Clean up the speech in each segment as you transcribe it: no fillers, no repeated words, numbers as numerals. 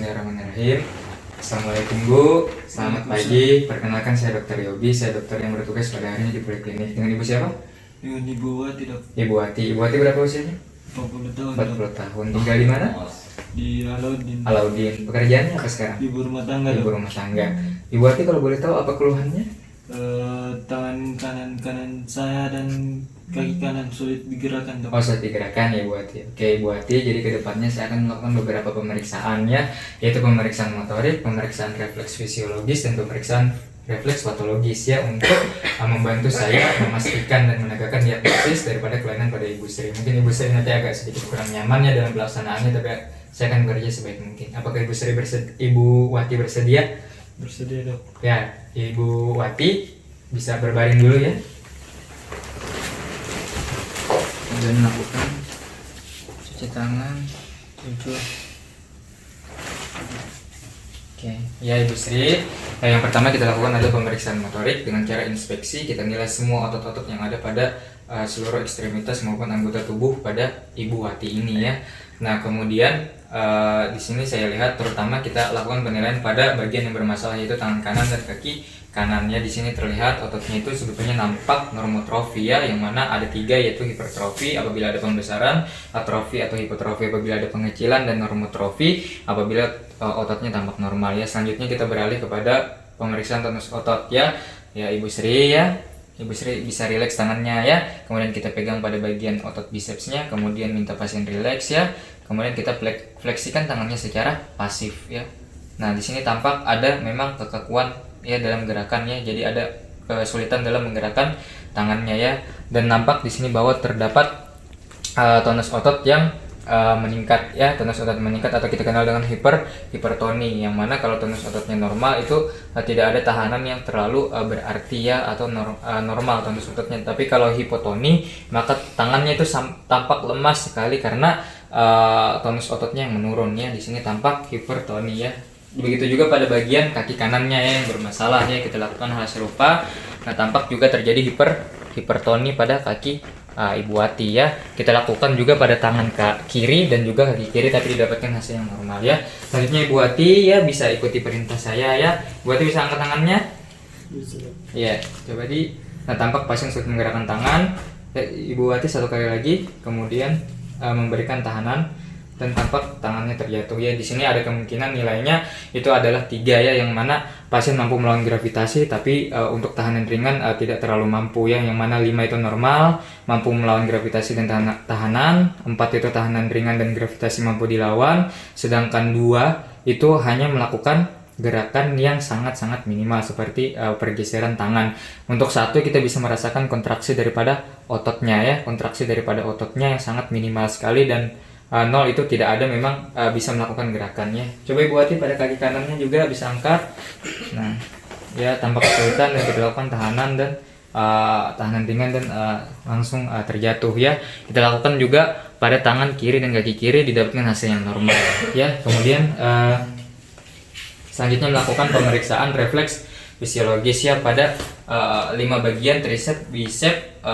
Bismillahirrahmanirrahim. Assalamualaikum Bu, selamat pagi. Perkenalkan saya Dr. Yobi, saya dokter yang bertugas pada hari ini di Poliklinik. Dengan Ibu siapa? Dengan Ibu Wati, Dok. Ibu Wati. Ibu Wati berapa usianya? 40 tahun. 40 tahun. Tinggal di mana? Di Alaudin. Alaudin. Pekerjaannya apa sekarang? Ibu rumah tangga, Ibu Dok. rumah tangga. Ibu Wati kalau boleh tahu apa keluhannya? Tangan kanan saya dan kaki kanan sulit digerakkan, Dok. Oh, sudah digerakkan ya Ibu Wati. Oke Ibu Wati, jadi kedepannya saya akan melakukan beberapa pemeriksaan ya, yaitu pemeriksaan motorik, pemeriksaan refleks fisiologis, dan pemeriksaan refleks patologis ya, untuk membantu saya memastikan dan menegakkan diagnosis daripada kelainan pada Ibu Sri. Mungkin Ibu Sri nanti agak sedikit kurang nyaman ya dalam pelaksanaannya, tapi saya akan bekerja sebaik mungkin. Apakah Ibu Sri Ibu Wati bersedia? Bersedia, Dok. Ya, Ibu Wati bisa berbaring dulu ya. Dan melakukan cuci tangan 7. Oke, ya Ibu Sri. Yang pertama kita lakukan adalah pemeriksaan motorik dengan cara inspeksi. Kita nilai semua otot-otot yang ada pada seluruh ekstremitas maupun anggota tubuh pada Ibu Wati ini ya. Nah, kemudian di sini saya lihat terutama kita lakukan penilaian pada bagian yang bermasalah, yaitu tangan kanan dan kaki kanannya. Di sini terlihat ototnya itu sebetulnya nampak normotrofi ya, yang mana ada 3, yaitu hipertrofi apabila ada pembesaran, atrofi atau hipotrofi apabila ada pengecilan, dan normotrofi apabila ototnya tampak normal ya. Selanjutnya kita beralih kepada pemeriksaan tonus otot ya. Ya Ibu Sri ya. Ibu Sri bisa rileks tangannya ya. Kemudian kita pegang pada bagian otot bisepsnya, kemudian minta pasien rileks ya. Kemudian kita fleksikan tangannya secara pasif ya. Nah, di sini tampak ada memang kekakuan ya dalam gerakannya, jadi ada kesulitan dalam menggerakkan tangannya ya. Dan nampak di sini bahwa terdapat tonus otot yang meningkat ya, tonus otot meningkat atau kita kenal dengan hipertoni, yang mana kalau tonus ototnya normal itu tidak ada tahanan yang terlalu berarti ya, atau normal tonus ototnya. Tapi kalau hipotoni maka tangannya itu tampak lemas sekali karena tonus ototnya yang menurun ya. Di sini tampak hipertoni ya. Begitu juga pada bagian kaki kanannya ya yang bermasalah ya, kita lakukan hal serupa. Nah, tampak juga terjadi hipertoni pada kaki Ibu Wati ya. Kita lakukan juga pada tangan kiri dan juga kaki kiri, tapi didapatkan hasil yang normal ya. Selanjutnya Ibu Wati ya bisa ikuti perintah saya ya. Ibu Wati bisa angkat tangannya? Bisa, Dok. Iya, coba nah, tampak pasien sulit menggerakkan tangan. Ibu Wati satu kali lagi, kemudian memberikan tahanan, dan tampak tangannya terjatuh ya. Di sini ada kemungkinan nilainya itu adalah 3 ya, yang mana pasien mampu melawan gravitasi, tapi untuk tahanan ringan tidak terlalu mampu ya, yang mana 5 itu normal, mampu melawan gravitasi dan tahanan, 4 itu tahanan ringan dan gravitasi mampu dilawan, sedangkan 2 itu hanya melakukan gerakan yang sangat-sangat minimal seperti pergeseran tangan. Untuk 1 kita bisa merasakan kontraksi daripada ototnya ya, kontraksi daripada ototnya yang sangat minimal sekali, dan 0 itu tidak ada memang bisa melakukan gerakannya. Coba Ibu Wati pada kaki kanannya juga bisa angkat. Nah, ya tampak kesulitan, dan kita lakukan tahanan dan tahanan ringan dan langsung terjatuh ya. Kita lakukan juga pada tangan kiri dan kaki kiri, didapatkan hasil yang normal ya. Kemudian selanjutnya melakukan pemeriksaan refleks fisiologis ya pada 5 bagian: tricep, bicep,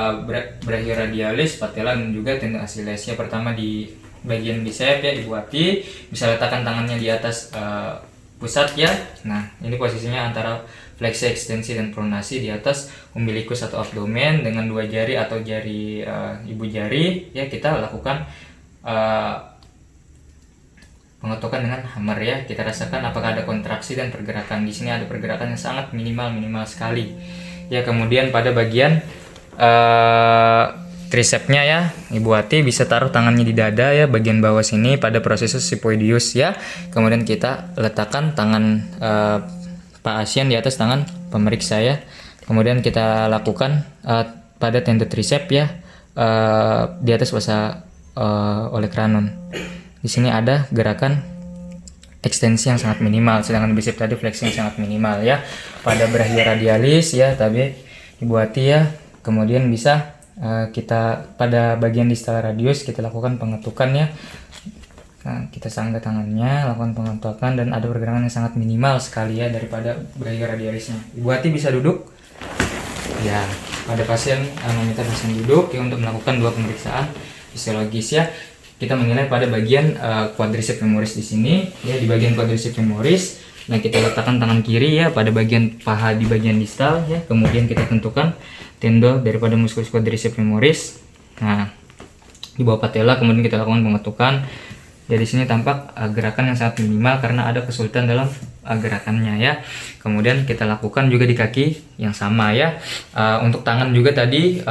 brachioradialis, patella, dan juga tendon Achilles ya. Pertama di bagian bicep ya, Ibu Wati bisa letakkan tangannya di atas pusat ya. Nah, ini posisinya antara fleksi, ekstensi, dan pronasi di atas umbilikus atau abdomen, dengan 2 jari atau jari ibu jari ya. Kita lakukan pengetukan dengan hammer ya. Kita rasakan apakah ada kontraksi dan pergerakan. Di sini ada pergerakan yang sangat minimal sekali ya. Kemudian pada bagian tricepnya ya, Ibu Wati bisa taruh tangannya di dada ya, bagian bawah sini pada prosesus sipoidius ya. Kemudian kita letakkan tangan pasien di atas tangan pemeriksa ya. Kemudian kita lakukan pada tendon tricep ya, di atas fossa olecranon. Di sini ada gerakan ekstensi yang sangat minimal, sedangkan bicep tadi fleksi yang sangat minimal ya. Pada brachioradialis ya, tapi Ibu Wati ya, kemudian bisa kita pada bagian distal radius kita lakukan pengetukan ya. Nah, kita sanggah tangannya, lakukan pengetukan, dan ada pergerakan yang sangat minimal sekali ya daripada brachioradialisnya. Ibu Wati bisa duduk ya. Pada pasien meminta pasien duduk ya untuk melakukan 2 pemeriksaan fisiologis ya. kita menilai pada bagian quadriceps femoris di sini ya, di bagian quadriceps femoris. Nah, kita letakkan tangan kiri ya pada bagian paha di bagian distal ya. Kemudian kita tentukan tendon daripada musculus quadriceps femoris. Nah, di bawah patella kemudian kita lakukan pengetukan. Dari sini tampak gerakan yang sangat minimal karena ada kesulitan dalam gerakannya ya. Kemudian kita lakukan juga di kaki yang sama ya. Untuk tangan juga tadi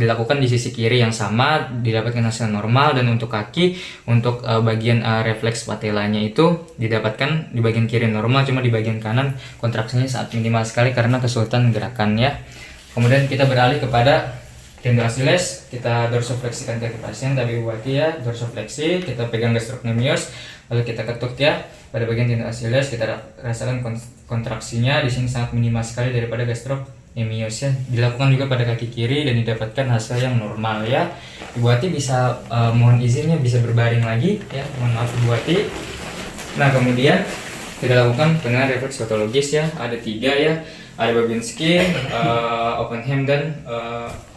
dilakukan di sisi kiri yang sama, didapatkan hasil normal. Dan untuk kaki, untuk bagian refleks patellanya itu didapatkan di bagian kiri normal, cuma di bagian kanan kontraksinya sangat minimal sekali karena kesulitan gerakan ya. Kemudian kita beralih kepada tendon Achilles, kita dorsofleksikan kaki pasien, tapi buati ya, dorsofleksi, kita pegang gastrocnemius, lalu kita ketuk ya, pada bagian tendon Achilles kita rasakan kontraksinya, di sini sangat minimal sekali daripada gastrocnemius ya, dilakukan juga pada kaki kiri dan didapatkan hasil yang normal ya. Buati bisa, mohon izinnya bisa berbaring lagi ya, mohon maaf buati. Nah, kemudian kita lakukan dengan refleks patologis ya, ada 3 ya. Ada Babinski, Oppenheim dan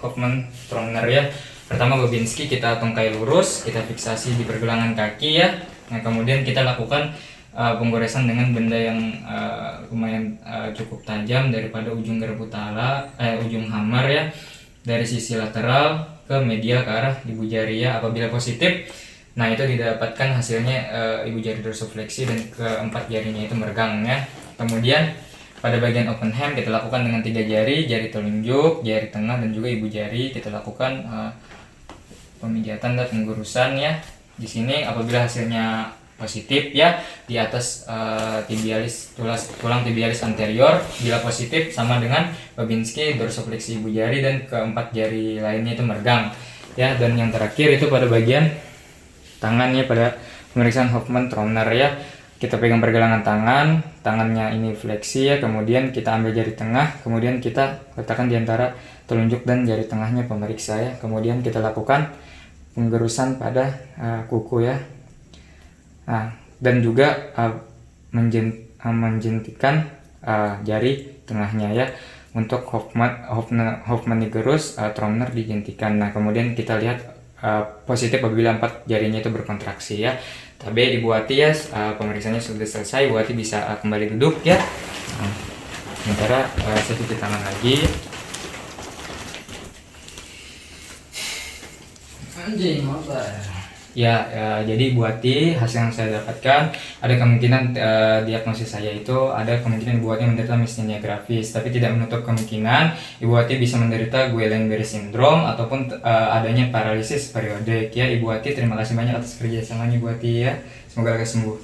Hoffmann-Tromner ya. Pertama Babinski, kita tungkai lurus, kita fiksasi di pergelangan kaki ya. Nah, kemudian kita lakukan penggoresan dengan benda yang lumayan cukup tajam daripada ujung garpu tala, ujung hammer ya, dari sisi lateral ke medial ke arah ibu jari ya. Apabila positif, nah itu didapatkan hasilnya ibu jari dorsofleksi dan keempat jarinya itu meregang ya. Kemudian pada bagian Oppenheim kita lakukan dengan 3 jari, jari telunjuk, jari tengah dan juga ibu jari. Kita lakukan pemijatan dan penggurusan ya. Di sini apabila hasilnya positif ya, di atas tibialis, tulang tibialis anterior, bila positif sama dengan Babinski, dorsofleksi ibu jari dan keempat jari lainnya itu meregang ya. Dan yang terakhir itu pada bagian tangannya pada pemeriksaan Hoffmann-Tromner ya. Kita pegang pergelangan tangan, tangannya ini fleksi ya, kemudian kita ambil jari tengah, kemudian kita letakkan di antara telunjuk dan jari tengahnya pemeriksa ya. Kemudian kita lakukan penggerusan pada kuku ya. Nah, dan juga menjentikan jari tengahnya ya. Untuk Hoffmann digerus, Tromner dijentikan. Nah, kemudian kita lihat positif apabila 4 jarinya itu berkontraksi ya. Tapi dibuati ya, pemeriksaannya sudah selesai, buati bisa kembali duduk ya. Sementara saya cuci tangan lagi. Anjing apa? Ya, jadi buati hasil yang saya dapatkan ada kemungkinan diagnosis saya itu ada kemungkinan ibu Wati menderita miastenia gravis, tapi tidak menutup kemungkinan ibu Wati bisa menderita Guillain-Barré syndrome ataupun adanya paralisis periodik ya. Ibu Wati terima kasih banyak atas kerjasamanya ibu Wati ya, semoga lekas sembuh.